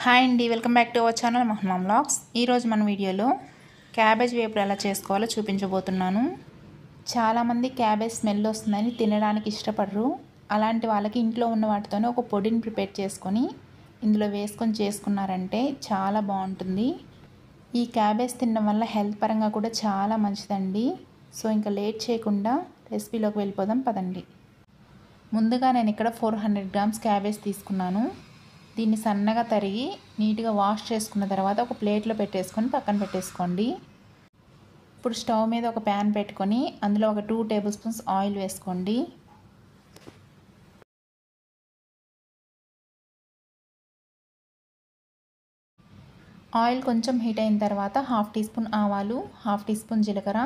Hi అండి, welcome back to our channel Mahamma vlogs. ఈరోజు మన వీడియోలో క్యాబేజ్ వేపుడు ఎలా చేసుకోవాలో చూపించబోతున్నాను. చాలామంది క్యాబేజ్ స్మెల్ వస్తుందని తినడానికి ఇష్టపడరు. అలాంటి వాళ్ళకి ఇంట్లో ఉన్న వాటితోనే ఒక పొడిని ప్రిపేర్ చేసుకొని ఇందులో వేసుకొని చేసుకున్నారంటే చాలా బాగుంటుంది. ఈ క్యాబేజ్ తినడం వల్ల హెల్త్ పరంగా కూడా చాలా మంచిదండి. సో ఇంకా లేట్ చేయకుండా రెసిపీలోకి వెళ్ళిపోదాం పదండి. ముందుగా నేను ఇక్కడ 400 గ్రామ్స్ క్యాబేజ్ తీసుకున్నాను. దీన్ని సన్నగా తరిగి నీట్గా వాష్ చేసుకున్న తర్వాత ఒక ప్లేట్లో పెట్టేసుకొని పక్కన పెట్టేసుకోండి. ఇప్పుడు స్టవ్ మీద ఒక ప్యాన్ పెట్టుకొని అందులో ఒక 2 టేబుల్ స్పూన్స్ ఆయిల్ వేసుకోండి. ఆయిల్ కొంచెం హీట్ అయిన తర్వాత 1/2 టీ స్పూన్ ఆవాలు, 1/2 టీ స్పూన్ జీలకర్ర,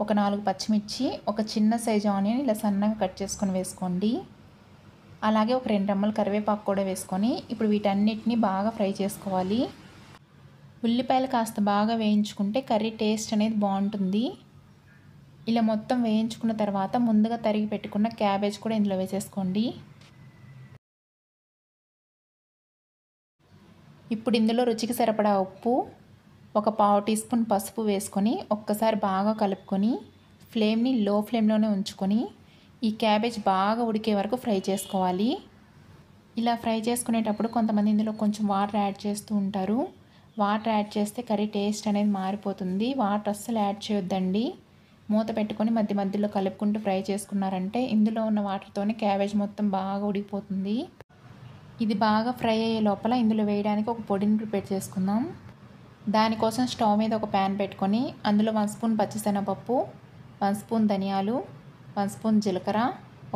ఒక 4 పచ్చిమిర్చి, ఒక చిన్న సైజు ఆనియన్ ఇలా సన్నగా కట్ చేసుకొని వేసుకోండి. అలాగే ఒక 2 రెమ్మలు కరివేపాకు కూడా వేసుకొని ఇప్పుడు వీటన్నిటిని బాగా ఫ్రై చేసుకోవాలి. ఉల్లిపాయలు కాస్త బాగా వేయించుకుంటే కర్రీ టేస్ట్ అనేది బాగుంటుంది. ఇలా మొత్తం వేయించుకున్న తర్వాత ముందుగా తరిగి పెట్టుకున్న క్యాబేజ్ కూడా ఇందులో వేసేసుకోండి. ఇప్పుడు ఇందులో రుచికి సరిపడా ఉప్పు, ఒక 1/2 టీ స్పూన్ పసుపు వేసుకొని ఒక్కసారి బాగా కలుపుకొని ఫ్లేమ్ని లో ఫ్లేమ్లోనే ఉంచుకొని ఈ క్యాబేజ్ బాగా ఉడికే వరకు ఫ్రై చేసుకోవాలి. ఇలా ఫ్రై చేసుకునేటప్పుడు కొంతమంది ఇందులో కొంచెం వాటర్ యాడ్ చేస్తూ ఉంటారు. వాటర్ యాడ్ చేస్తే కర్రీ టేస్ట్ అనేది మారిపోతుంది. వాటర్ అస్సలు యాడ్ చేయొద్దండి. మూత పెట్టుకొని మధ్య మధ్యలో కలుపుకుంటూ ఫ్రై చేసుకున్నారంటే ఇందులో ఉన్న వాటర్తోనే క్యాబేజ్ మొత్తం బాగా ఉడికిపోతుంది. ఇది బాగా ఫ్రై అయ్యే లోపల ఇందులో వేయడానికి ఒక పొడిని ప్రిపేర్ చేసుకుందాం. దానికోసం స్టవ్ మీద ఒక ప్యాన్ పెట్టుకొని అందులో 1 స్పూన్ పచ్చిశనగపప్పు, 1 స్పూన్ ధనియాలు, 1 స్పూన్ జీలకర్ర,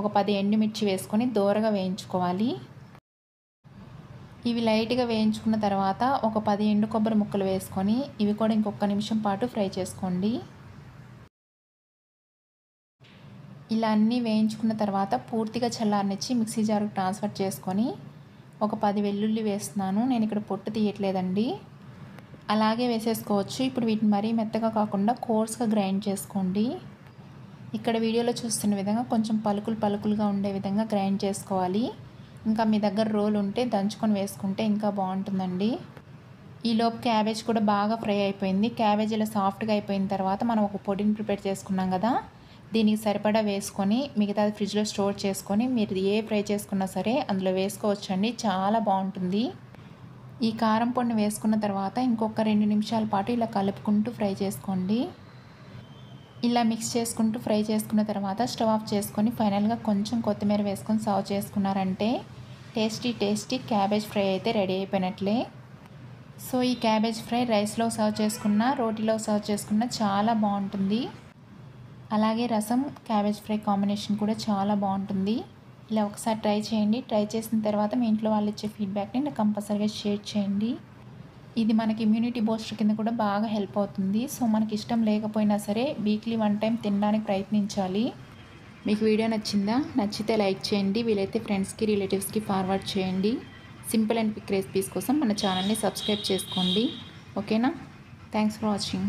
ఒక 10 ఎండుమిర్చి వేసుకొని దోరగా వేయించుకోవాలి. ఇవి లైట్గా వేయించుకున్న తర్వాత ఒక 10 ఎండు కొబ్బరి ముక్కలు వేసుకొని ఇవి కూడా ఇంకొక నిమిషం పాటు ఫ్రై చేసుకోండి. ఇలా అన్నీ వేయించుకున్న తర్వాత పూర్తిగా చల్లారనిచ్చి మిక్సీ జారుకు ట్రాన్స్ఫర్ చేసుకొని ఒక 10 వెల్లుల్లి వేస్తున్నాను. నేను ఇక్కడ పొట్టు తీయట్లేదండి, అలాగే వేసేసుకోవచ్చు. ఇప్పుడు వీటిని మరీ మెత్తగా కాకుండా కోర్స్గా గ్రైండ్ చేసుకోండి. ఇక్కడ వీడియోలో చూస్తున్న విధంగా కొంచెం పలుకులుగా ఉండే విధంగా గ్రైండ్ చేసుకోవాలి. ఇంకా మీ దగ్గర రోల్ ఉంటే దంచుకొని వేసుకుంటే ఇంకా బాగుంటుందండి. ఈలోపు క్యాబేజ్ కూడా బాగా ఫ్రై అయిపోయింది. క్యాబేజ్ ఇలా సాఫ్ట్గా అయిపోయిన తర్వాత మనం ఒక పొడిని ప్రిపేర్ చేసుకున్నాం కదా, దీనికి సరిపడా వేసుకొని మిగతాది ఫ్రిడ్జ్లో స్టోర్ చేసుకొని మీరు ఏ ఫ్రై చేసుకున్నా సరే అందులో వేసుకోవచ్చండి. చాలా బాగుంటుంది. ఈ కారం పొడిని వేసుకున్న తర్వాత ఇంకొక 2 నిమిషాల పాటు ఇలా కలుపుకుంటూ ఫ్రై చేసుకోండి. ఇలా మిక్స్ చేసుకుంటూ ఫ్రై చేసుకున్న తర్వాత స్టవ్ ఆఫ్ చేసుకొని ఫైనల్గా కొంచెం కొత్తిమీర వేసుకొని సర్వ్ చేసుకున్నారంటే టేస్టీ క్యాబేజ్ ఫ్రై అయితే రెడీ అయిపోయినట్లే. సో ఈ క్యాబేజ్ ఫ్రై రైస్లో సర్వ్ చేసుకున్న, రోటీలో సర్వ్ చేసుకున్న చాలా బాగుంటుంది. అలాగే రసం క్యాబేజ్ ఫ్రై కాంబినేషన్ కూడా చాలా బాగుంటుంది. ఇలా ఒకసారి ట్రై చేయండి. ట్రై చేసిన తర్వాత మీ ఇంట్లో వాళ్ళు ఇచ్చే ఫీడ్బ్యాక్ని నాకు కంపల్సరీగా షేర్ చేయండి. ఇది మనకి ఇమ్యూనిటీ బూస్టర్ కింద కూడా బాగా హెల్ప్ అవుతుంది. సో మనకి ఇష్టం లేకపోయినా సరే వీక్లీ 1 టైం తినడానికి ప్రయత్నించాలి. మీకు వీడియో నచ్చిందా? నచ్చితే లైక్ చేయండి. వీలైతే ఫ్రెండ్స్కి, రిలేటివ్స్కి ఫార్వర్డ్ చేయండి. సింపుల్ అండ్ క్విక్ రెసిపీస్ కోసం మన ఛానల్ని సబ్స్క్రైబ్ చేసుకోండి. ఓకేనా? Thanks for watching.